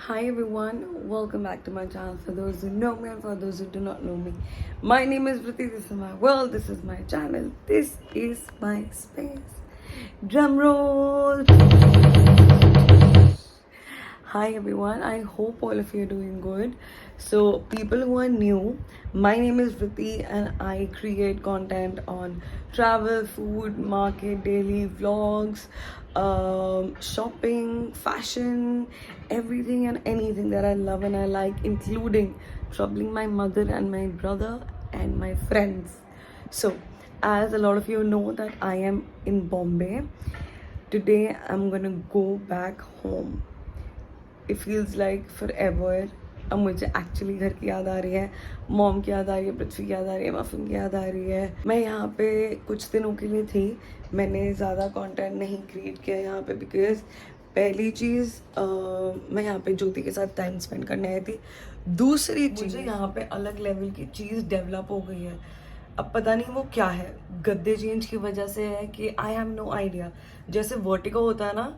Hi everyone, welcome back to my channel. For those who know me and for those who do not know me, my name is Vriti. This is my world. This is my channel. This is my space. Drum roll. Hi everyone, I hope all of you are doing good. So, people who are new, my name is Vriti and I create content on travel, food, market, daily vlogs, shopping, fashion, everything and anything that I love and I like, including troubling my mother and my brother and my friends. So, as a lot of you know that I am in Bombay, today I'm gonna go back home. It feels like for ever. अब मुझे actually घर की याद आ रही है, mom की याद आ रही है, पृथ्वी की याद आ रही है, मफिन की याद आ रही है. मैं यहाँ पे कुछ दिनों के लिए थी. मैंने ज़्यादा कंटेंट नहीं क्रिएट किया यहाँ पे बिकॉज पहली चीज़ मैं यहाँ पे ज्योति के साथ टाइम स्पेंड करने आई थी. दूसरी चीज़ यहाँ पे अलग लेवल की चीज़ डेवलप हो गई है. अब पता नहीं वो क्या है, गद्दे चेंज की वजह से है कि आई हैव नो आइडिया. जैसे वर्टिगो होता है ना,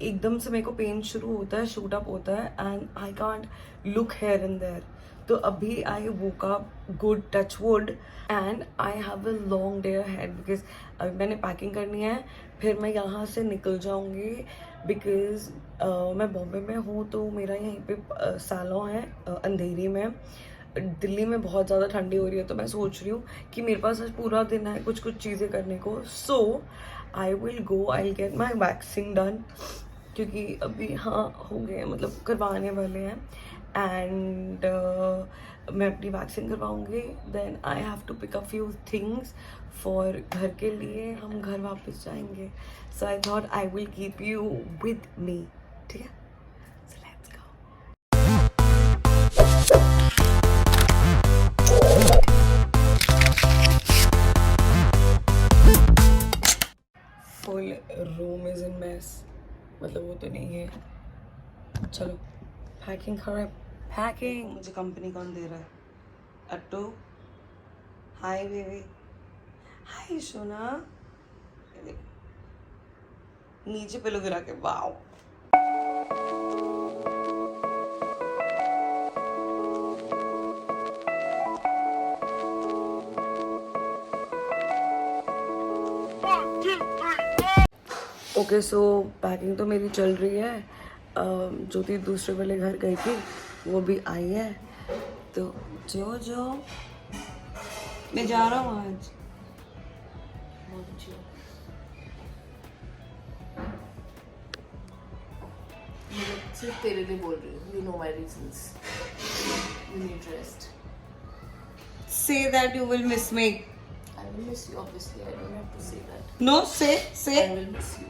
एकदम से मेरे को पेन शुरू होता है, शूट अप होता है and I can't look here and there. तो अभी I woke up good, touch wood, and I have a long day ahead because अभी मैंने पैकिंग करनी है. फिर मैं यहाँ से निकल जाऊँगी बिकॉज मैं बॉम्बे में हूँ तो मेरा यहीं पे सैलून है अंधेरी में. दिल्ली में बहुत ज़्यादा ठंडी हो रही है तो मैं सोच रही हूँ कि मेरे पास आज पूरा दिन है कुछ कुछ चीज़ें करने को. So I will go, I will get my waxing done क्योंकि अभी हाँ हो गए, मतलब करवाने वाले हैं. एंड मैं अपनी वैक्सिंग करवाऊँगी. Then I have to pick a few things for घर के लिए. हम घर वापस जाएंगे. So I thought I will keep you with me. ठीक है, so let's go. Full room is in mess, मतलब वो तो नहीं है. चलो पैकिंग कर. पैकिंग मुझे कंपनी कौन दे रहा है? अट्टू. Hi baby. हाय सोना. नीचे पिलो गिरा के. वाओ. ओके सो पैकिंग तो मेरी चल रही है. ज्योति दूसरे वाले घर गई थी, वो भी आई है. तो जो मैं जा रहा हूँ आज. सिर्फ तेरे लिए बोल रही हूँ. You know my reasons. You need rest. Say that you will miss me. I will miss you, obviously. I don't have to say that. No, say. I will miss you.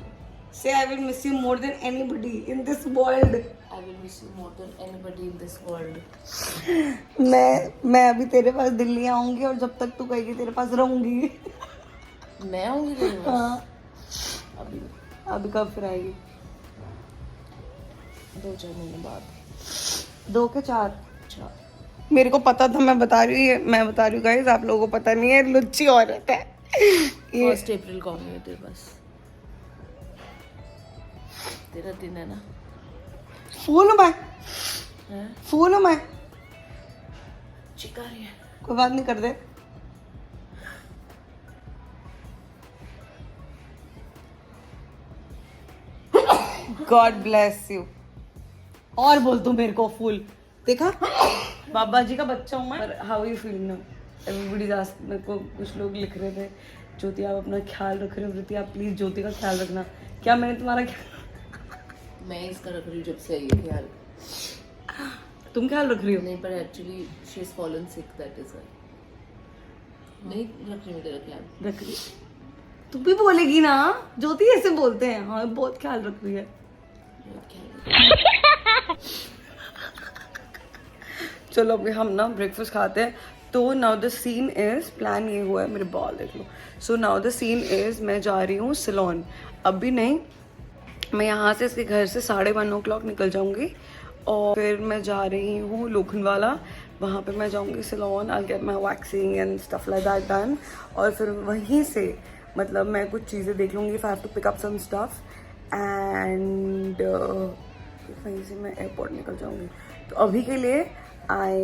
Say I will miss you more than anybody in this world. I will miss you more than anybody in this world. मैं अभी तेरे पास दिल्ली आऊंगी और जब तक तू कहेगी तेरे पास रहूंगी. मैं आऊंगी तेरे पास. हाँ. अभी कब फिर आएगी? 2-4 महीने बाद. 2 के 4. मेरे को पता था, मैं बता रही हूँ गाइस, आप लोगों को पता नहीं है. लुच्ची औरत है. 1 अप्रैल को आऊंगी तेरे पास. तेरा दिन है ना. फूल हूँ मैं. चिका रही है. कोई बात नहीं, कर दे. God bless you. और बोल तू मेरे को फूल. देखा, बाबा जी का बच्चा हूँ मैं. How you feel now? Everybody ask. मेरे को कुछ लोग लिख रहे थे, ज्योति आप अपना ख्याल रख रहे हो. वृत्ति आप प्लीज ज्योति का ख्याल रखना. क्या मैंने तुम्हारा मैं इसका रख रही हूँ जब से आई है ख्याल. तुम ख्याल रख रही हो? नहीं, पर actually she is fallen sick, that is why. नहीं रख रही हूँ तेरा ख्याल. रख रही. तू भी बोलेगी ना, ज्योति ऐसे बोलते हैं. हाँ, बहुत ख्याल रख रही है. बहुत ख्याल. चलो अभी हम ना ब्रेकफास्ट खाते हैं. तो now the scene is, plan ये हुआ है. मेरे बॉल देख लो. So now the scene is, मैं जा रही हूँ सैलून. अभी नहीं, मैं यहाँ से इसके घर से 1:30 o'clock निकल जाऊँगी और फिर मैं जा रही हूँ लोखंडवाला. वहाँ पे मैं जाऊँगी salon. I get my waxing and stuff like that done. और फिर वहीं से मतलब मैं कुछ चीज़ें देख लूँगी. If I have to pick up some stuff and कि कहीं से मैं एयरपोर्ट निकल जाऊँगी। तो अभी के लिए I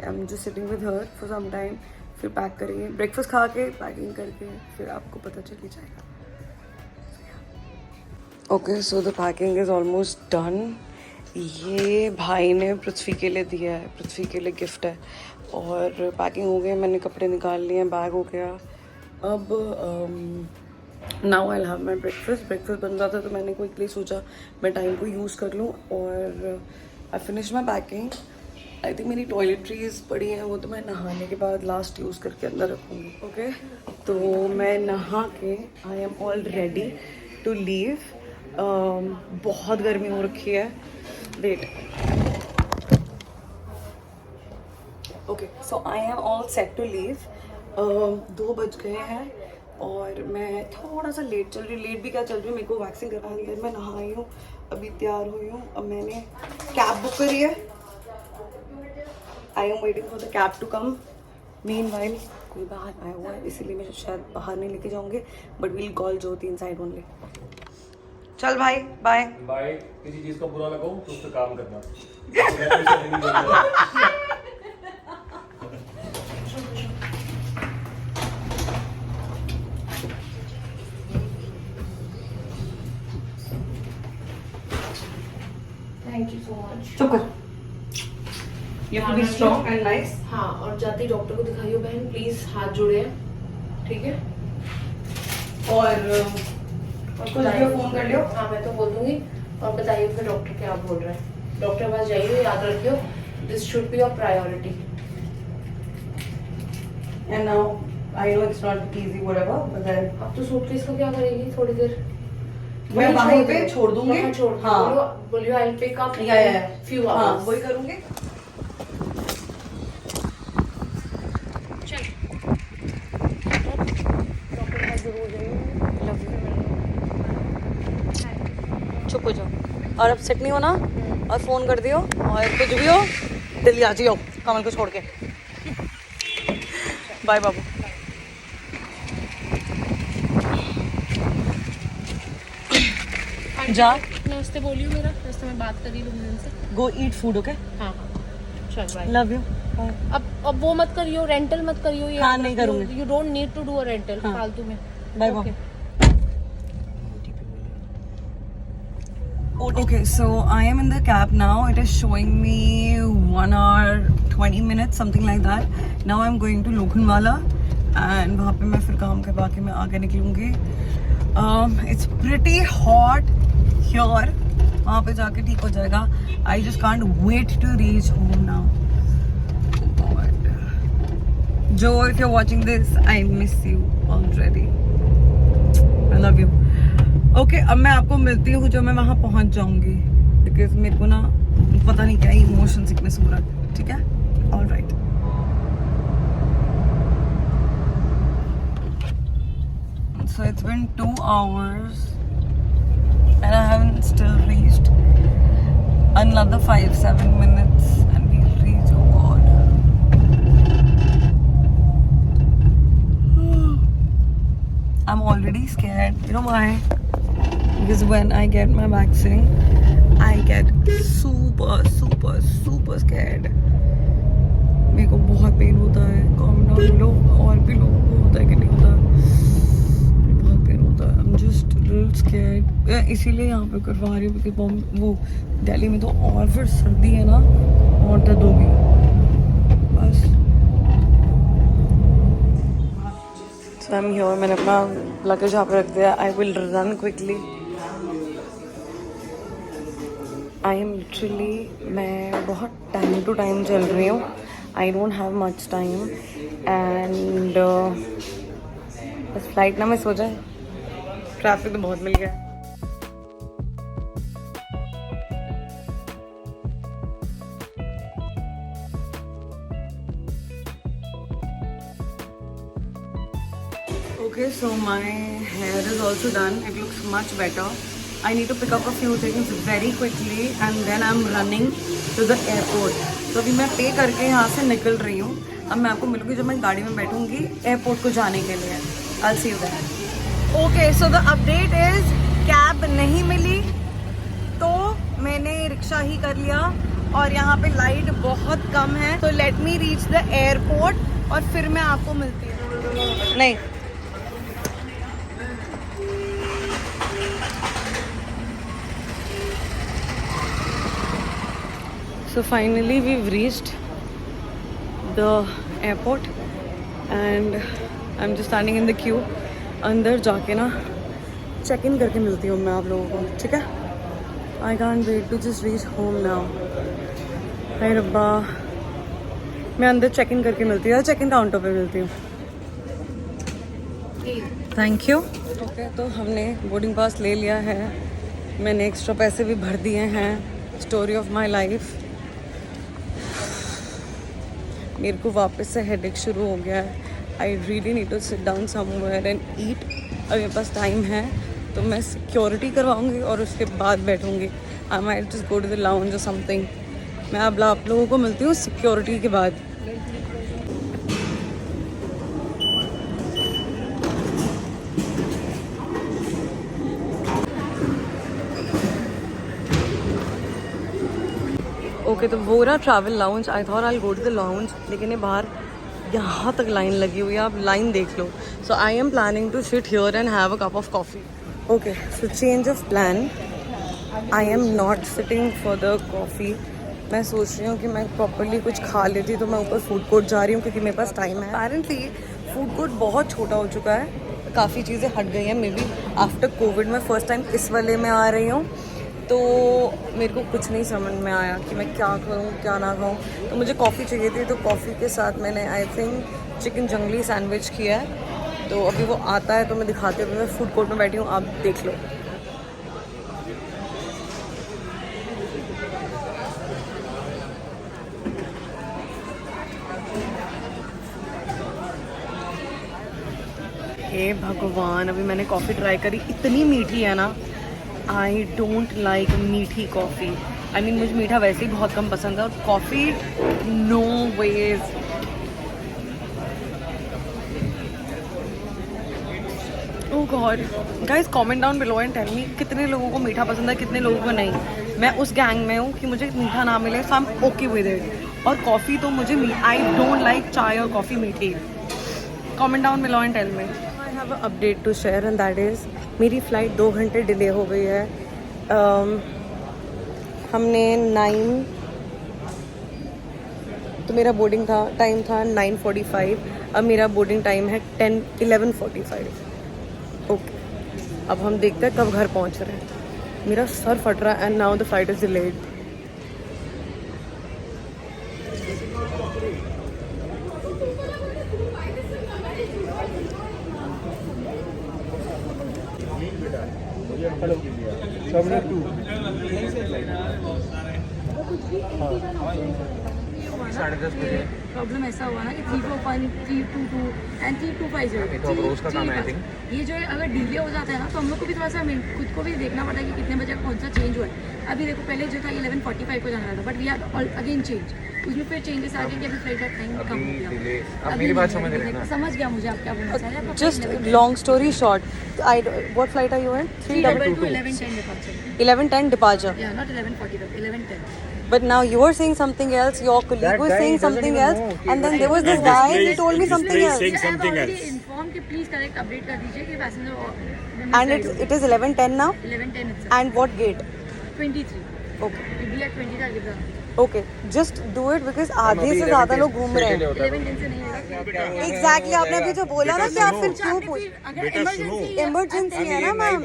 am just sitting with her for some time, फिर पैक करेंगे, ब्रेकफास्ट खा के पैकिंग करके फिर आपको पता चल ही जाएगा। Okay, so the packing is almost done. ये भाई ने पृथ्वी के लिए दिया है, पृथ्वी के लिए गिफ्ट है। और पैकिंग हो गई, मैंने कपड़े निकाल लिए, बैग हो गया। अब now I have my breakfast बन जाता तो मैंने क्विकली सोचा मैं टाइम को यूज़ कर लूँ। और I finish my packing. I think मेरी टॉयलेटरीज पड़ी हैं, वो तो मैं नहाने के बाद लास्ट यूज़ करके अंदर रखूँगी। ओके, तो मैं नहा के I am all ready to leave. बहुत गर्मी हो रखी है। Wait, okay, so I am all set to leave. 2 बज गए हैं और मैं थोड़ा सा लेट चल रही हूँ। लेट भी क्या चल रही हूँ, मेरे को वैक्सिंग करवानी है। मैं नहाई हूँ, अभी तैयार हुई हूँ। अब मैंने कैब बुक करी है। I am waiting for the cab to come. Meanwhile कोई बाहर आया हुआ है, इसीलिए मैं शायद बाहर नहीं लेके जाऊँगी, but we'll call Jyoti inside only. चल भाई, बाय बाय। किसी चीज का बुरा लगा तो उस पर काम करना। Thank you so much. चुप कर। You have to be strong and nice. हाँ, और जाते ही डॉक्टर को दिखाइयो बहन प्लीज, हाथ जोड़े हैं, ठीक है? और कुछ भी फोन कर लियो। हाँ, मैं तो बोल दूंगी। और बताइए फिर डॉक्टर क्या बोल रहा है। डॉक्टर के पास जाइए, याद रखियो this should be your priority. And now I know it's not easy, whatever, but then अब तो सूटकेस को क्या करेगी थोड़ी देर? मैं वहीं पे छोड़ दूंगी। वहाँ छोड़ दो। हाँ, बोलियो आई विल पिक अप या few हाँ, hours। वही करूंगी। चुप हो जाओ और अब सेट नहीं होना और फोन कर दियो और कुछ भी हो दिल्ली आ जाओ कमल को छोड़ के। बाय बाबू। जा, नमस्ते बोलियो मेरा, रास्ते में बात करी लूंगी उनसे। गो ईट फूड, ओके? हाँ, चल बाय। Love you. अब वो मत करियो, रेंटल मत करियो ये। हाँ, नहीं करूंगी। You don't need to do a rental फालतू में। Bye bye. Okay, so I am in the cab now. It is showing me 1 hour 20 minutes, something like that. Now I'm going to Lokhandwala and वहाँ पे मैं फिर काम करवा के मैं आगे निकलूँगी. It's pretty hot here. वहाँ पे जाके ठीक हो जाएगा. I just can't wait to reach home now. Oh God. Joe, if you're watching this, I miss you already. I love you. Okay, अब मैं आपको मिलती हूँ जब मैं वहाँ पहुँच जाऊँगी, बिकॉज मेरे को ना पता नहीं क्या इमोशन सिकनेस हो रहा है। ठीक है, all right. So it's been 2 hours and I haven't still reached. Another 5-7 minutes and we'll reach. Oh God. I'm already scared. You know why? Because when I get my vaccine, I get super scared. मेरे को बहुत pen होता है। Calm down लो, और भी लोगों को होता है कि नहीं होता, बहुत पेन होता है। I'm just little scared. इसीलिए यहाँ पे करवा रही हूँ क्योंकि वो दिल्ली में तो और फिर सर्दी है ना, और दर्द होगी बस। So I'm here. मैंने अपना लगेज यहाँ पे रख दिया। I will run quickly. I am literally, मैं बहुत टाइम टू टाइम चल रही हूँ. I don't have much time and बस फ्लाइट ना मिस हो जाए. ट्रैफिक तो बहुत मिल गया. Okay, so my hair is also done. It looks much better. I need to pick up a few things very quickly and then I'm running to the airport. तो अभी मैं पे करके यहाँ से निकल रही हूँ. अब मैं आपको मिलूँगी जब मैं गाड़ी में बैठूँगी एयरपोर्ट को जाने के लिए. I'll see you there. Okay, so the update is cab नहीं मिली तो मैंने रिक्शा ही कर लिया और यहाँ पे लाइट बहुत कम है, तो let me reach the airport और फिर मैं आपको मिलती हूँ। नहीं, so finally we've reached the airport and I'm just standing in the queue. अंदर जाके ना चेक इन करके मिलती हूँ मैं आप लोगों को, ठीक है? I can't wait to just reach home now. हाय रब्बा, मैं अंदर चेक इन करके मिलती हूँ, चेक इन काउंटर पे मिलती हूँ। Thank you. ओके, तो हमने बोर्डिंग पास ले लिया है, मैंने एक्स्ट्रा पैसे भी भर दिए हैं। Story of my life. मेरे को वापस से हेडेक शुरू हो गया है। I really need to sit down somewhere and eat. अगर मेरे पास टाइम है तो मैं सिक्योरिटी करवाऊंगी और उसके बाद बैठूंगी। I might just go to the lounge और समथिंग। मैं अब आप लोगों को मिलती हूँ सिक्योरिटी के बाद। ओके, तो वो रहा travel lounge. I thought I go to the lounge, लेकिन ये बाहर यहाँ तक लाइन लगी हुई है, आप लाइन देख लो। So I am planning to sit here and have a cup of coffee. Okay, so change of plan. I am not sitting for the coffee. मैं सोच रही हूँ कि मैं प्रॉपरली कुछ खा लेती, तो मैं ऊपर फूड कोर्ट जा रही हूँ क्योंकि मेरे पास टाइम है। अपेरेंटली फूड कोर्ट बहुत छोटा हो चुका है, काफ़ी चीज़ें हट गई हैं। मे बी आफ्टर कोविड में फ़र्स्ट टाइम इस वाले में आ रही हूँ, तो मेरे को कुछ नहीं समझ में आया कि मैं क्या करूँ क्या ना खाऊँ। तो मुझे कॉफ़ी चाहिए थी, तो कॉफ़ी के साथ मैंने आई थिंक चिकन जंगली सैंडविच किया है। तो अभी वो आता है तो मैं दिखाती हूँ। मैं फूड कोर्ट में बैठी हूँ, आप देख लो। हे भगवान, अभी मैंने कॉफ़ी ट्राई करी, इतनी मीठी है ना। आई डोंट लाइक मीठी कॉफ़ी। आई मीन मुझे मीठा वैसे ही बहुत कम पसंद है, और coffee no ways. Oh God, guys comment down below and tell me कितने लोगों को मीठा पसंद है, कितने लोगों को नहीं। मैं उस गैंग में हूँ कि मुझे मीठा ना मिले, so I am okay with it. और कॉफ़ी तो मुझे आई डोंट लाइक चाय और कॉफ़ी मीठी। Comment down below and tell me. I have a update to share and that is मेरी फ़्लाइट 2 घंटे डिले हो गई है। हमने 9, तो मेरा बोर्डिंग टाइम था 9:45, अब मेरा बोर्डिंग टाइम है 11:45। ओके, अब हम देखते हैं कब घर पहुंच रहे हैं। मेरा सर फट रहा है and now the flight is delayed. Hello, 10:30 बजे। प्रॉब्लम ऐसा हुआ ना कि 341, 322 एंड 3250 तो अब रोज का काम है आई थिंक। ये जो है अगर डिले हो जाता है ना, तो हम लोग को भी थोड़ा सा खुद को भी देखना पड़ता है कि कितने बजे कौन सा चेंज हुआ है। अभी देखो, पहले जो था 11:45 को जाना था, but we are again change. उसमें फिर चेंजेस आ गए कि अभी फ्लाइट का टाइम कम हो गया। अब मेरी बात समझ रहे हैं ना? समझ गया मुझे आप क्या बोलना चाह रहे हैं। Just long story short, what flight are you in? 322 11:10 departure. 11:10 departure. Yeah, not 11:45, 11:10. But now you were saying something else. Your colleague was saying something else, and then there was this guy. He told me something else. I have already informed कि please correct update कर दीजिए कि passenger And it is 11:10 now. 11:10 itself. And what gate? 23. Okay. We'll be at 20 का give the Okay. Just do it because आधे से ज़्यादा लोग घूम रहे हैं। 11:10 से नहीं होगा। Exactly, आपने अभी जो बोला ना कि आप फिर क्यों पूछ? अगर इमरजेंसी है ना मैम।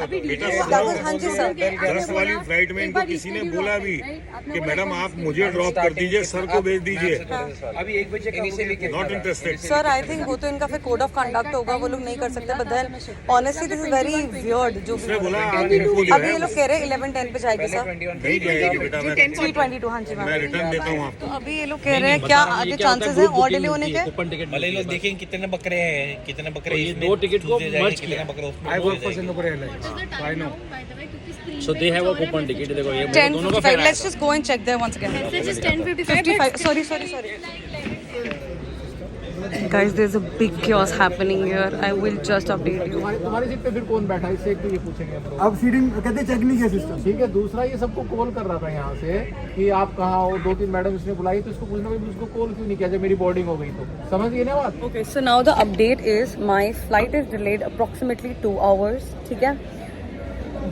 हाँ जी सर। 10 वाली फ्लाइट में इनको किसी ने बोला भी कि मैडम आप मुझे ड्रॉप कर दीजिए, सर को भेज दीजिए। अभी 1 बजे not interested. Sir I think वो तो इनका फिर कोड ऑफ कंडक्ट होगा, वो लोग नहीं कर सकते। But then honestly this is very weird. जो उसने बोला आप इनको जो अभी है ये लोग कह रहे हैं 11:10 पे जाएगी सर। नहीं जाएगी बेटा, मैं 3:22 हाँ जी मैम। मैं रिटर्न देता हूँ आपको। तो अभी ये लोग कह रहे हैं क्या आगे चांसेस हैं और डिले होने के? कूपन टिकट भले लोग देखें कितने बकरे हैं, कितने बकरे ये इसमें 2 टिकट को दूसरे जाएंगे, मर्ज कितने किया। बकरे उसमें आई दूसरे वर्क फॉर जाएंगे। Singapore airlines, I know. So they have a coupon ticket. देखो ये दोनों का 10:55 let's just go and check there once again. Message is 10:55. 55 sorry Guys, there's a big chaos happening here. I will just update you. तुम्हारी seat पे फिर कौन बैठा है इससे एक तो ये पूछेंगे हम लोग। अब सीटिंग कहते चेक नहीं किया सिस्टम। ठीक है, दूसरा ये सबको कॉल कर रहा था यहाँ से कि आप कहाँ हो, 2-3 मैडम इसने बुलाई तो इसको पूछना भाई उसको कॉल क्यों नहीं किया जब मेरी बोर्डिंग हो गई तो। समझ गए ना बात? Okay, so now the update is my flight is delayed approximately 2 hours. ठीक है,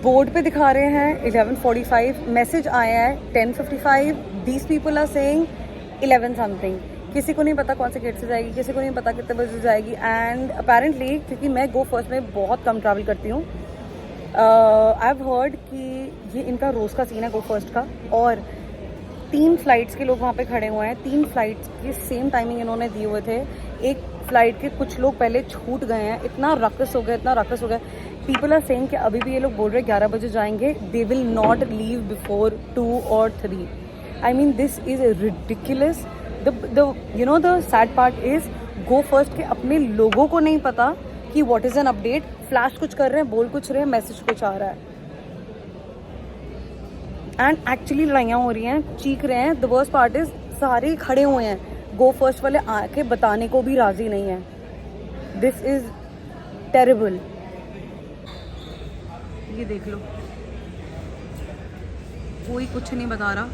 बोर्ड पे दिखा रहे हैं 11:45, मैसेज आया है 10:55. These people are saying 11 something. किसी को नहीं पता कौन से गेट से जाएगी, किसी को नहीं पता कितने बजे जाएगी. एंड अपेरेंटली क्योंकि मैं गो फर्स्ट में बहुत कम ट्रैवल करती हूँ, आई हैव हर्ड कि ये इनका रोज़ का सीन है गो फर्स्ट का. और 3 फ्लाइट्स के लोग वहाँ पे खड़े हुए हैं. 3 फ्लाइट्स की सेम टाइमिंग इन्होंने दिए हुए थे. एक फ्लाइट के कुछ लोग पहले छूट गए हैं. इतना रकस हो गया. पीपल आर सेइंग कि अभी भी ये लोग बोल रहे हैं 11 बजे जाएंगे. They will not leave before 2 or 3. I mean this is ridiculous. the sad part is go first के अपने लोगों को नहीं पता कि what is an update. Flash कुछ कर रहे हैं, बोल कुछ रहे हैं, मैसेज कुछ आ रहा है. एंड एक्चुअली लड़ाइयाँ हो रही हैं, चीख रहे हैं. द वर्स्ट पार्ट इज सारे खड़े हुए हैं, गो फर्स्ट वाले आके बताने को भी राजी नहीं है. This is terrible. ये देख लो, कोई कुछ नहीं बता रहा.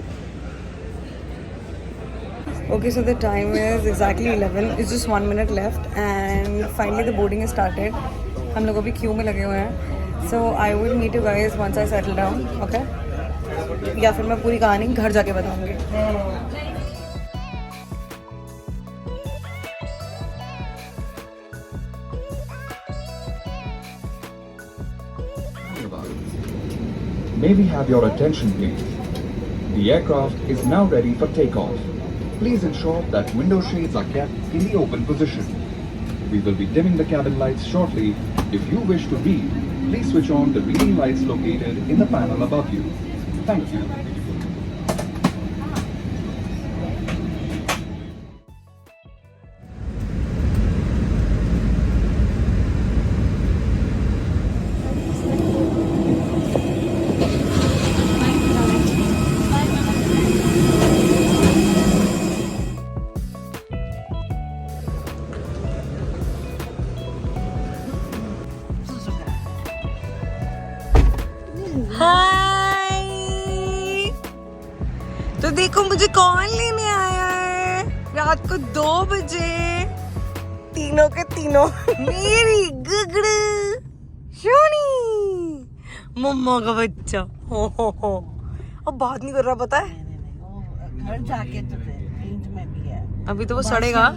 Okay, so the time is exactly 11. It's just 1 minute left and finally the boarding is started. हम लोग अभी क्यू में लगे हुए हैं. So I will meet you guys once I settle down, okay? या फिर मैं पूरी कहानी घर जाके बताऊंगी. May we have your attention, please? The aircraft is now ready for takeoff. Please ensure that window shades are kept in the open position. We will be dimming the cabin lights shortly. If you wish to read, please switch on the reading lights located in the panel above you. Thank you. हाय, तो देखो मुझे कौन लेने आया है रात को 2 बजे. तीनों के तीनों मेरी गुगड़ू शोनी, मम्मा का बच्चा. हो अब बात नहीं कर रहा, पता है. घर जाके तो नींद में भी है. अभी तो वो सड़ेगा.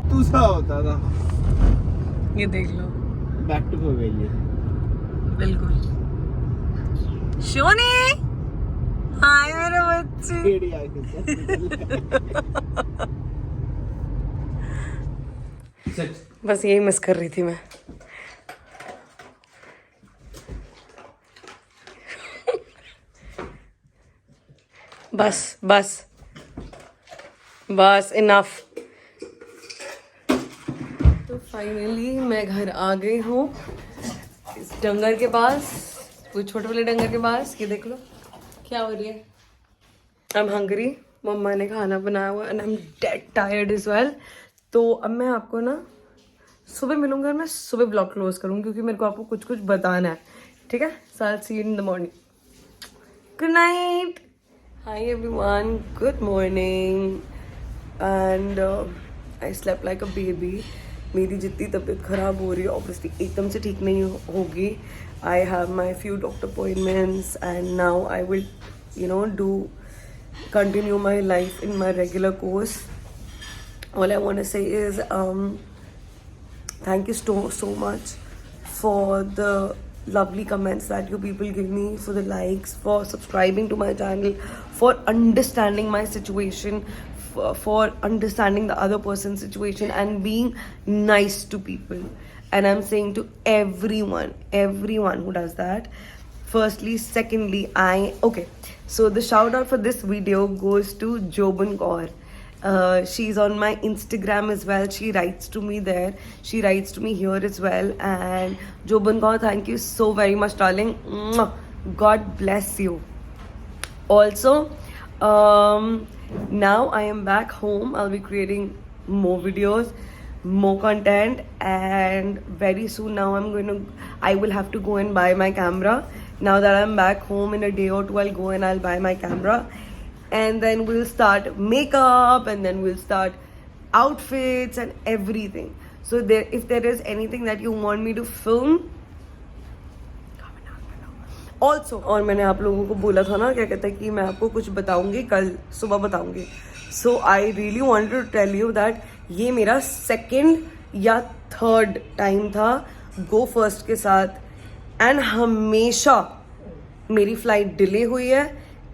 तू सा होता था. ये देख लो, बैक टू पवेलियन. बिल्कुल. शोनी, हाय मेरे बच्चे. बस यही मिस कर रही थी मैं. बस इनफ. तो फाइनली मैं घर आ गई हूँ, इस डंगर के पास, वो छोटे वाले डंगर के पास. ये देख लो क्या हो रही है. I am hungry. मम्मा ने खाना बनाया हुआ and I am dead tired is well. तो अब मैं आपको ना सुबह मिलूंगा और मैं सुबह ब्लॉग क्लोज करूँगी क्योंकि मेरे को आपको कुछ बताना है. ठीक है, so I will see you in the morning. Good night. Hi everyone, good morning. And I slept like a baby. मेरी जितनी तबीयत ख़राब हो रही है ऑब्वियसली एकदम से ठीक नहीं होगी. I have my few doctor appointments and now I will, continue my life in my regular course. All I want to say is thank you so much for the lovely comments that you people give me, for the likes, for subscribing to my channel, for understanding my situation, for understanding the other person's situation and being nice to people. And I'm saying to everyone who does that, firstly, secondly, so the shout out for this video goes to Jobin Kaur. She's on my Instagram as well. She writes to me there. She writes to me here as well. And Jobin Kaur, thank you so very much, darling. God bless you. Also, now I am back home. I'll be creating more videos, more content, and very soon now I will have to go and buy my camera. Now that I'm back home, in a day or two I'll go and I'll buy my camera, and then we'll start makeup, and then we'll start outfits and everything. So if there is anything that you want me to film, also, और मैंने आप लोगों को बोला था ना, क्या कहते हैं कि मैं आपको कुछ बताऊंगी, कल सुबह बताऊंगी. So I really wanted to tell you that ये मेरा 2nd या 3rd टाइम था गो फर्स्ट के साथ, एंड हमेशा मेरी फ्लाइट डिले हुई है.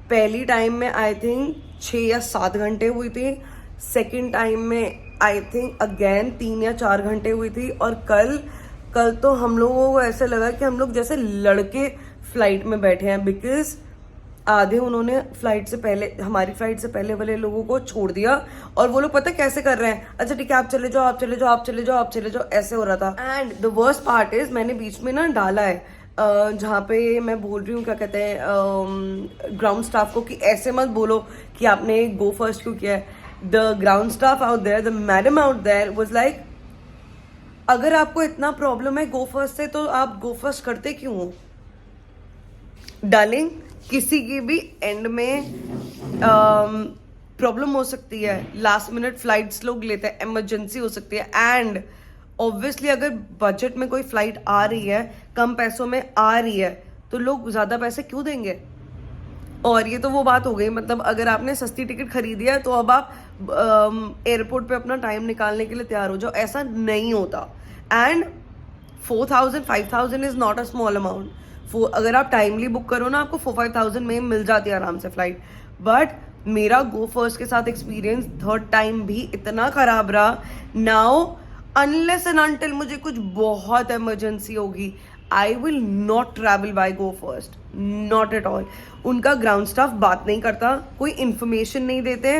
पहली टाइम में आई थिंक 6 या 7 घंटे हुई थी, सेकेंड टाइम में आई थिंक अगेन 3 या 4 घंटे हुई थी, और कल तो हम लोगों को ऐसे लगा कि हम लोग जैसे लड़के फ्लाइट में बैठे हैं, बिकॉज आधे उन्होंने फ्लाइट से पहले, हमारी फ्लाइट से पहले वाले लोगों को छोड़ दिया, और वो लोग पता कैसे कर रहे हैं, अच्छा ठीक है आप चले जाओ, आप चले जाओ, आप चले जाओ, आप चले जाओ, ऐसे हो रहा था. And the worst part is मैंने बीच में ना डाला है जहाँ पे मैं बोल रही हूँ, क्या कहते हैं, ग्राउंड स्टाफ को कि ऐसे मत बोलो कि आपने गो फर्स्ट क्यों किया है. The ground staff out there, the madam out there was like, अगर आपको इतना प्रॉब्लम है गो फर्स्ट से तो आप गो फर्स्ट करते क्यों हो. डार्लिंग, किसी की भी एंड में प्रॉब्लम हो सकती है, लास्ट मिनट फ्लाइट्स लोग लेते हैं, इमरजेंसी हो सकती है, एंड ऑब्वियसली अगर बजट में कोई फ्लाइट आ रही है, कम पैसों में आ रही है, तो लोग ज़्यादा पैसे क्यों देंगे. और ये तो वो बात हो गई, मतलब अगर आपने सस्ती टिकट खरीदी है तो अब आप एयरपोर्ट पे अपना टाइम निकालने के लिए तैयार हो जाओ. ऐसा नहीं होता. And 4,000 5,000 is not a small amount. अगर आप टाइमली बुक करो ना, आपको 4-5,000 में मिल जाती है आराम से फ्लाइट. बट मेरा गो फर्स्ट के साथ एक्सपीरियंस 3rd टाइम भी इतना खराब रहा. नाउ अनलेस एंड अनटिल मुझे कुछ बहुत इमरजेंसी होगी, I will not travel by go first, not at all. उनका ग्राउंड स्टाफ बात नहीं करता, कोई इन्फॉर्मेशन नहीं देते,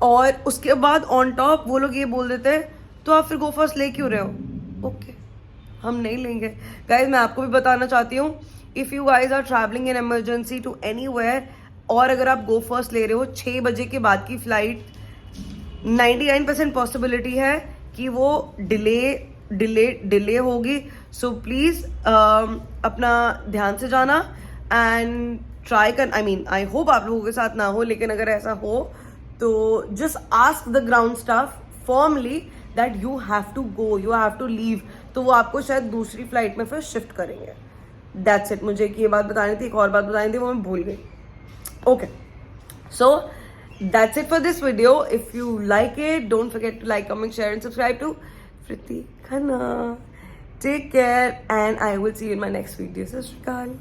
और उसके बाद ऑन टॉप वो लोग ये बोल देते हैं तो आप फिर गो फर्स्ट ले क्यों रहे हो. ओके, हम नहीं लेंगे. गाइज, मैं आपको भी बताना चाहती हूँ, if you guys are travelling in emergency to anywhere, और अगर आप गो फर्स्ट ले रहे हो 6 बजे के बाद की फ्लाइट, 99% पॉसिबिलिटी है कि वो डिले होगी. सो प्लीज़ अपना ध्यान से जाना एंड ट्राई कर. आई होप आप लोगों के साथ ना हो, लेकिन अगर ऐसा हो तो just ask the ground staff formally that you have to go, you have to leave. तो वो आपको शायद दूसरी फ्लाइट में फिर शिफ्ट करेंगे. That's it. मुझे एक ये बात बतानी थी, एक और बात बतानी थी, वो मैं भूल गई. Okay, so that's it for this video. If you like it, don't forget to like, comment, share and subscribe to Priti Khanna. Take care, and I will see you in my next video. Sat Shri Akal.